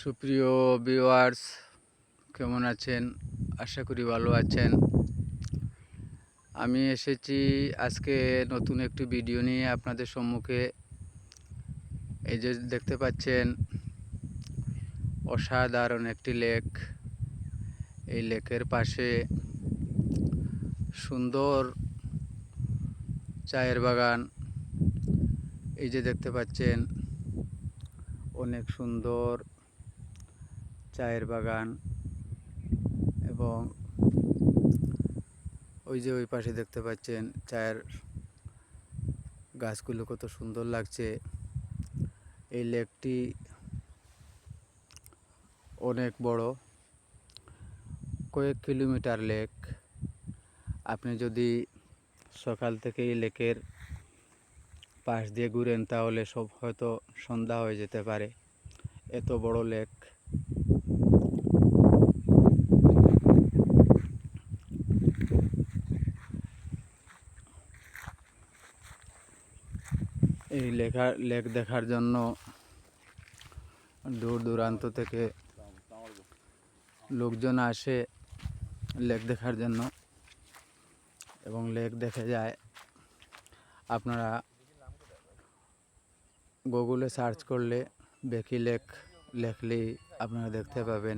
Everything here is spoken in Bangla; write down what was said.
সুপ্রিয় ভিউয়ার্স, কেমন আছেন? আশা করি ভালো আছেন। আমি এসেছি আজকে নতুন একটি ভিডিও নিয়ে আপনাদের সম্মুখে। এই যে দেখতে পাচ্ছেন, অসাধারণ একটি লেক। এই লেকের পাশে সুন্দর চায়ের বাগান। এই যে দেখতে পাচ্ছেন, অনেক সুন্দর চায়ের বাগান, এবং ওই যে ওই পাশে দেখতে পাচ্ছেন চায়ের গাছগুলো কত সুন্দর লাগছে। এই লেকটি অনেক বড়, কয়েক কিলোমিটার লেক। আপনি যদি সকাল থেকে এই লেকের পাশ দিয়ে ঘুরেন তাহলে হয়তো সন্ধ্যা হয়ে যেতে পারে, এত বড় লেক। এই লেক দেখার জন্য দূর দূরান্ত থেকে লোকজন আসে লেক দেখার জন্য, এবং লেক দেখে যায়। আপনারা গুগলে সার্চ করলে বেকি লেক লেখলেই আপনারা দেখতে পাবেন।